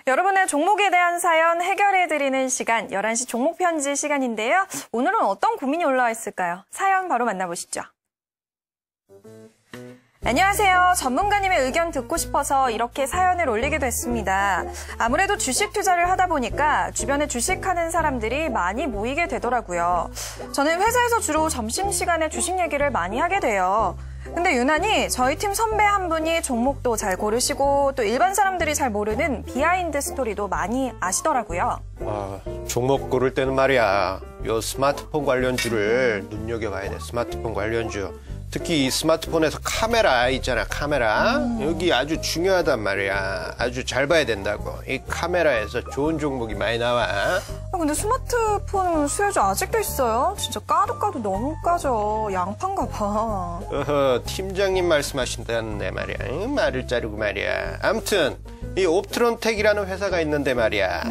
여러분의 종목에 대한 사연 해결해드리는 시간, 11시 종목 편지 시간인데요. 오늘은 어떤 고민이 올라와 있을까요? 사연 바로 만나보시죠. 안녕하세요. 전문가님의 의견 듣고 싶어서 이렇게 사연을 올리게 됐습니다. 아무래도 주식 투자를 하다 보니까 주변에 주식하는 사람들이 많이 모이게 되더라고요. 저는 회사에서 주로 점심시간에 주식 얘기를 많이 하게 돼요. 근데 유난히 저희 팀 선배 한 분이 종목도 잘 고르시고 또 일반 사람들이 잘 모르는 비하인드 스토리도 많이 아시더라고요. 종목 고를 때는 말이야. 요 스마트폰 관련주를 눈여겨봐야 돼. 스마트폰 관련주. 특히 이 스마트폰에서 카메라 있잖아, 카메라. 여기 아주 중요하단 말이야. 아주 잘 봐야 된다고. 이 카메라에서 좋은 종목이 많이 나와. 근데 스마트폰 수요주 아직도 있어요? 진짜 까도 너무 까져. 양판가 봐. 팀장님 말씀하신다는 내 말이야. 말을 자르고 말이야. 아무튼 이 옵트론텍이라는 회사가 있는데 말이야.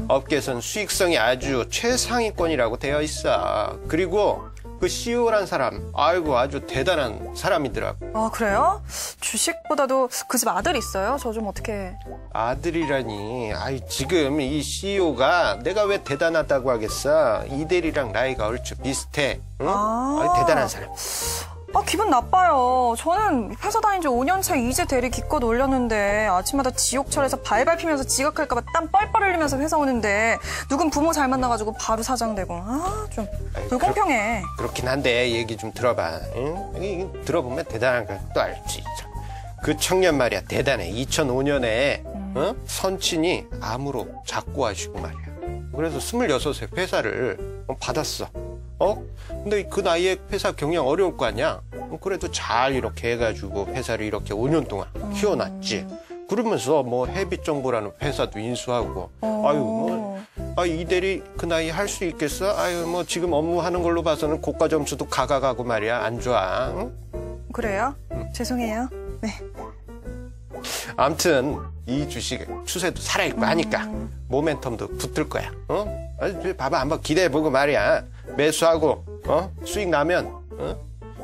업계에선 수익성이 아주 최상위권이라고 되어 있어. 그리고 그 CEO란 사람, 아주 대단한 사람이더라고. 아, 그래요? 주식보다도 그 집 아들 있어요? 저 좀 어떻게... 아들이라니. 지금 이 CEO가 내가 왜 대단하다고 하겠어? 이대리랑 나이가 얼추 비슷해. 응? 대단한 사람. 기분 나빠요. 저는 회사 다닌 지 5년 차 이제 대리 기껏 올렸는데 아침마다 지옥철에서 발발 피면서 지각할까 봐 땀 뻘뻘 흘리면서 회사 오는데 누군 부모 잘 만나가지고 바로 사장되고 좀 불공평해. 그렇긴 한데 얘기 좀 들어봐. 응? 여기 들어보면 대단한 걸 또 알지. 그 청년 말이야 대단해. 2005년에 선친이 암으로 작고하시고 말이야. 그래서 26세 회사를 받았어. 근데 그 나이에 회사 경영 어려울 거 아니야? 그래도 잘 이렇게 해가지고 회사를 이렇게 5년 동안 키워놨지. 그러면서 해빛정보라는 회사도 인수하고. 이대리 그 나이에 할 수 있겠어? 지금 업무하는 걸로 봐서는 고가 점수도 가고 말이야. 안 좋아. 응? 그래요? 죄송해요. 네. 아무튼 이 주식 추세도 살아있고 하니까 모멘텀도 붙을 거야. 봐봐 한번 기대해보고 말이야. 매수하고 수익 나면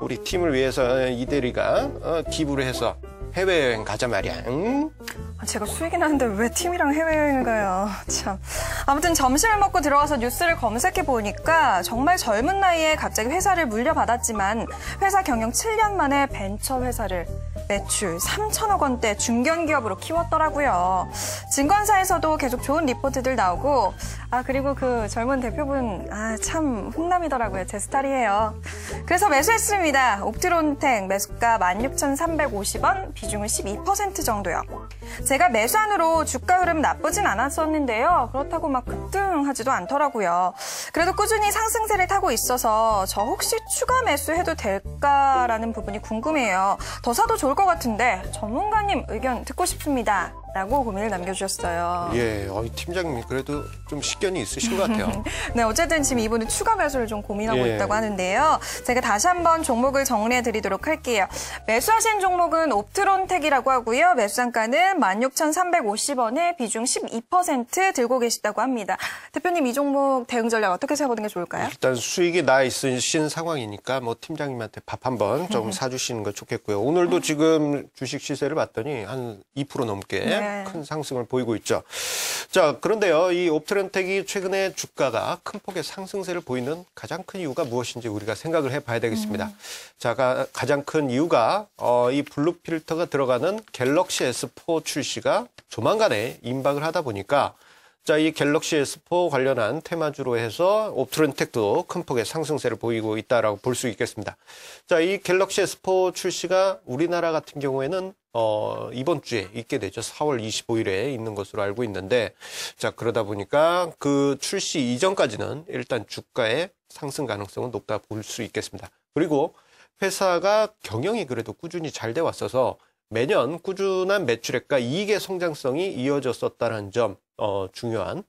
우리 팀을 위해서 이대리가 기부를 해서 해외여행 가자 말이야. 응? 제가 수익이 나는데 왜 팀이랑 해외여행을 가요? 참. 아무튼 점심을 먹고 들어가서 뉴스를 검색해 보니까 정말 젊은 나이에 갑자기 회사를 물려받았지만 회사 경영 7년 만에 벤처 회사를 매출 3천억 원대 중견기업으로 키웠더라고요. 증권사에서도 계속 좋은 리포트들 나오고 그리고 그 젊은 대표분 참 훈남이더라고요. 제 스타일이에요. 그래서 매수했습니다. 옵트론텍 매수가 16,350원, 비중은 12% 정도요. 제가 매수한 후로 주가 흐름 나쁘진 않았었는데요. 그렇다고 막 급등하지도 않더라고요. 그래도 꾸준히 상승세를 타고 있어서 저 혹시 추가 매수해도 될까라는 부분이 궁금해요. 더 사도 좋을 것 같은데 전문가님 의견 듣고 싶습니다. 라고 고민을 남겨주셨어요. 예, 팀장님이 그래도 좀 식견이 있으신 것 같아요. 네, 어쨌든 지금 이분은 추가 매수를 좀 고민하고 있다고 하는데요. 제가 다시 한번 종목을 정리해드리도록 할게요. 매수하신 종목은 옵트론텍이라고 하고요. 매수단가는 16,350원에 비중 12% 들고 계시다고 합니다. 대표님, 이 종목 대응 전략 어떻게 세워보는 게 좋을까요? 일단 수익이 나 있으신 상황이니까 팀장님한테 밥 한번 좀 사주시는 거 좋겠고요. 오늘도 지금 주식 시세를 봤더니 한 2% 넘게 큰 상승을 보이고 있죠. 자, 그런데요, 이 옵트론텍이 최근에 주가가 큰 폭의 상승세를 보이는 가장 큰 이유가 무엇인지 우리가 생각을 해봐야 되겠습니다. 자, 가장 큰 이유가 이 블루 필터가 들어가는 갤럭시 S4 출시가 조만간에 임박을 하다 보니까 이 갤럭시 S4 관련한 테마주로 해서 옵트론텍도 큰 폭의 상승세를 보이고 있다라고 볼 수 있겠습니다. 자, 이 갤럭시 S4 출시가 우리나라 같은 경우에는 이번 주에 있게 되죠. 4월 25일에 있는 것으로 알고 있는데, 자, 그러다 보니까 그 출시 이전까지는 일단 주가의 상승 가능성은 높다 볼 수 있겠습니다. 그리고 회사가 경영이 그래도 꾸준히 잘 돼 왔어서 매년 꾸준한 매출액과 이익의 성장성이 이어졌었다는 점, 중요한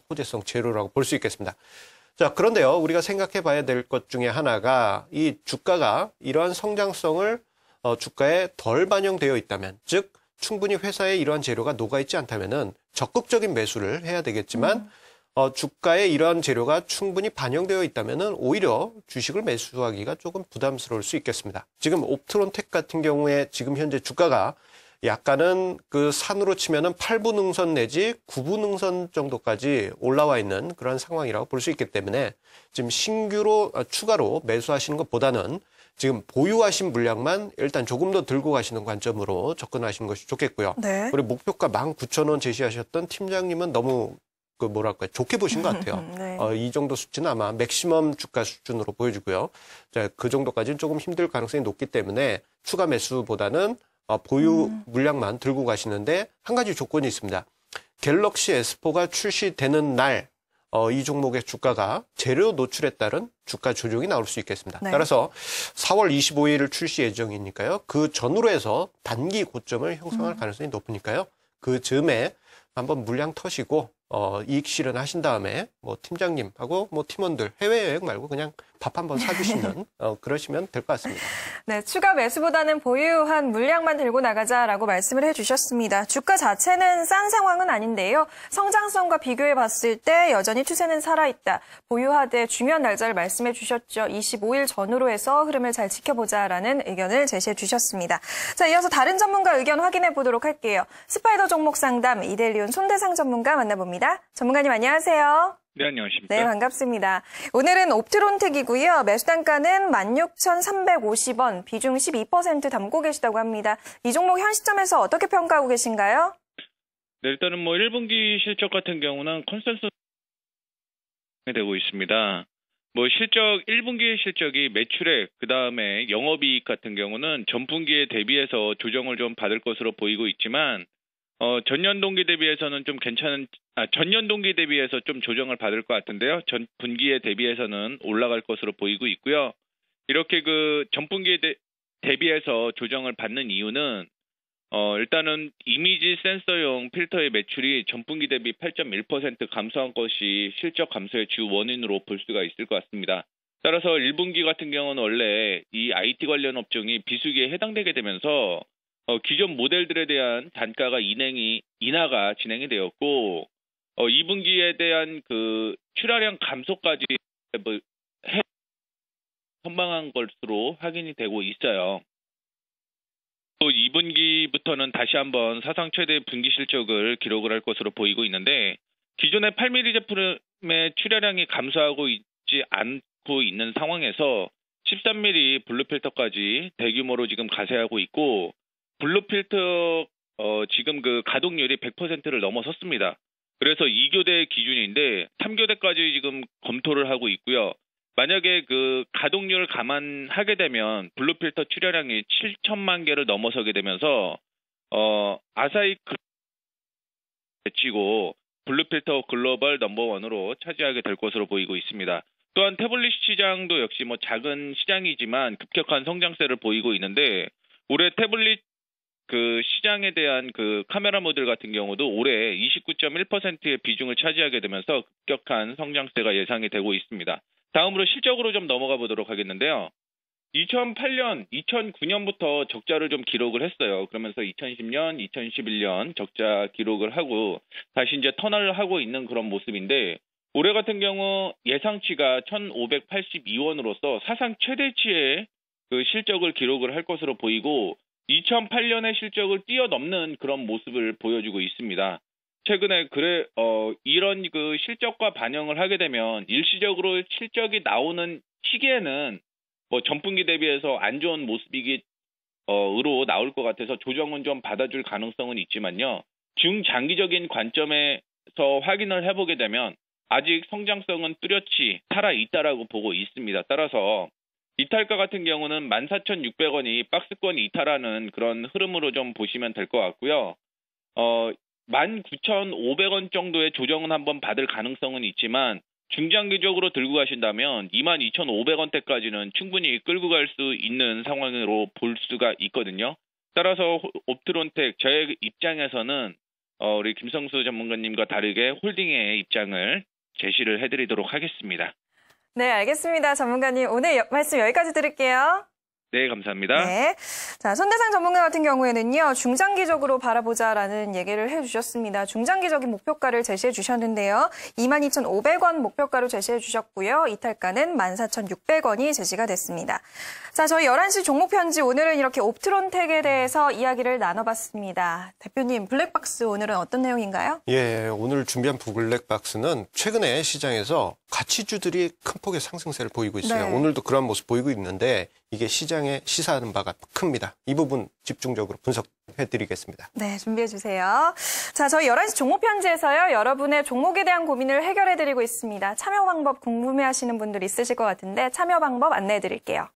호재성 재료라고 볼 수 있겠습니다. 자, 그런데요, 우리가 생각해 봐야 될 것 중에 하나가 이 주가가 이러한 성장성을 주가에 덜 반영되어 있다면, 즉 충분히 회사에 이러한 재료가 녹아있지 않다면은 적극적인 매수를 해야 되겠지만 주가에 이러한 재료가 충분히 반영되어 있다면은 오히려 주식을 매수하기가 조금 부담스러울 수 있겠습니다. 지금 옵트론텍 같은 경우에 지금 현재 주가가 약간은 그 산으로 치면은 8부 능선 내지 9부 능선 정도까지 올라와 있는 그런 상황이라고 볼 수 있기 때문에 지금 신규로 추가로 매수하시는 것보다는 지금 보유하신 물량만 일단 조금 더 들고 가시는 관점으로 접근하시는 것이 좋겠고요. 네. 그리고 목표가 19,000원 제시하셨던 팀장님은 너무 좋게 보신 것 같아요. 네. 이 정도 수치는 아마 맥시멈 주가 수준으로 보여지고요. 자, 그 정도까지는 조금 힘들 가능성이 높기 때문에 추가 매수보다는 보유 물량만 들고 가시는데 한 가지 조건이 있습니다. 갤럭시 S4가 출시되는 날 이 종목의 주가가 재료 노출에 따른 주가 조정이 나올 수 있겠습니다. 네. 따라서 4월 25일 출시 예정이니까요. 그 전후로 해서 단기 고점을 형성할 가능성이 높으니까요. 그 즈음에 한번 물량 터시고 이익 실현하신 다음에 뭐 팀장님하고 뭐 팀원들 해외여행 말고 그냥 밥 한번 사주시면 그러시면 될 것 같습니다. 네, 추가 매수보다는 보유한 물량만 들고 나가자라고 말씀을 해주셨습니다. 주가 자체는 싼 상황은 아닌데요. 성장성과 비교해 봤을 때 여전히 추세는 살아있다. 보유하되 중요한 날짜를 말씀해 주셨죠. 25일 전후로 해서 흐름을 잘 지켜보자라는 의견을 제시해 주셨습니다. 자, 이어서 다른 전문가 의견 확인해 보도록 할게요. 스파이더 종목 상담 이델리온 손대상 전문가 만나봅니다. 전문가님 안녕하세요. 네, 안녕하십니까. 네, 반갑습니다. 오늘은 옵트론텍이고요. 매수 단가는 16,350원, 비중 12% 담고 계시다고 합니다. 이 종목 현 시점에서 어떻게 평가하고 계신가요? 네, 일단은 뭐 1분기 실적 같은 경우는 컨센서스 되고 있습니다. 뭐 1분기 실적이 매출액, 그 다음에 영업이익 같은 경우는 전분기에 대비해서 조정을 좀 받을 것으로 보이고 있지만, 전년 동기 대비해서는 좀 전년 동기 대비해서 좀 조정을 받을 것 같은데요. 전 분기에 대비해서는 올라갈 것으로 보이고 있고요. 이렇게 그 전분기에 대비해서 조정을 받는 이유는 일단은 이미지 센서용 필터의 매출이 전분기 대비 8.1% 감소한 것이 실적 감소의 주 원인으로 볼 수가 있을 것 같습니다. 따라서 1분기 같은 경우는 원래 이 IT 관련 업종이 비수기에 해당되게 되면서 기존 모델들에 대한 단가가 인하가 진행이 되었고, 2분기에 대한 그 출하량 감소까지 선방한 것으로 확인이 되고 있어요. 또 2분기부터는 다시 한번 사상 최대 분기 실적을 기록을 할 것으로 보이고 있는데, 기존의 8mm 제품의 출하량이 감소하고 있지 않고 있는 상황에서 13mm 블루필터까지 대규모로 지금 가세하고 있고, 블루필터 지금 그 가동률이 100%를 넘어섰습니다. 그래서 2교대 기준인데 3교대까지 지금 검토를 하고 있고요. 만약에 그 가동률을 감안하게 되면 블루필터 출하량이 7천만 개를 넘어서게 되면서 아사히 제치고 블루필터 글로벌 넘버원으로 차지하게 될 것으로 보이고 있습니다. 또한 태블릿 시장도 역시 뭐 작은 시장이지만 급격한 성장세를 보이고 있는데, 올해 태블릿 그 시장에 대한 그 카메라 모듈 같은 경우도 올해 29.1%의 비중을 차지하게 되면서 급격한 성장세가 예상이 되고 있습니다. 다음으로 실적으로 좀 넘어가 보도록 하겠는데요. 2008년, 2009년부터 적자를 좀 기록을 했어요. 그러면서 2010년, 2011년 적자 기록을 하고 다시 이제 턴을 하고 있는 그런 모습인데, 올해 같은 경우 예상치가 1,582원으로서 사상 최대치의 그 실적을 기록을 할 것으로 보이고, 2008년의 실적을 뛰어넘는 그런 모습을 보여주고 있습니다. 최근에 이런 그 실적과 반영을 하게 되면 일시적으로 실적이 나오는 시기에는 뭐 전분기 대비해서 안 좋은 모습이기 으로 나올 것 같아서 조정은 좀 받아줄 가능성은 있지만요. 중장기적인 관점에서 확인을 해보게 되면 아직 성장성은 뚜렷이 살아있다라고 보고 있습니다. 따라서 이탈가 같은 경우는 14,600원이 박스권 이탈하는 그런 흐름으로 좀 보시면 될 것 같고요. 19,500원 정도의 조정은 한번 받을 가능성은 있지만 중장기적으로 들고 가신다면 22,500원대까지는 충분히 끌고 갈 수 있는 상황으로 볼 수가 있거든요. 따라서 옵트론텍 저의 입장에서는 우리 김성수 전문가님과 다르게 홀딩의 입장을 제시를 해드리도록 하겠습니다. 네, 알겠습니다. 전문가님, 오늘 말씀 여기까지 드릴게요. 네, 감사합니다. 네. 자, 손대상 전문가 같은 경우에는요, 중장기적으로 바라보자라는 얘기를 해주셨습니다. 중장기적인 목표가를 제시해 주셨는데요. 22,500원 목표가로 제시해 주셨고요. 이탈가는 14,600원이 제시가 됐습니다. 자, 저희 11시 종목 편지 오늘은 이렇게 옵트론텍에 대해서 이야기를 나눠봤습니다. 대표님, 블랙박스 오늘은 어떤 내용인가요? 예, 오늘 준비한 블랙박스는 최근에 시장에서 가치주들이 큰 폭의 상승세를 보이고 있어요. 네. 오늘도 그런 모습 보이고 있는데 이게 시장에 시사하는 바가 큽니다. 이 부분 집중적으로 분석해드리겠습니다. 네, 준비해주세요. 자, 저희 11시 종목 편지에서요, 여러분의 종목에 대한 고민을 해결해드리고 있습니다. 참여 방법 궁금해하시는 분들 있으실 것 같은데 참여 방법 안내해드릴게요.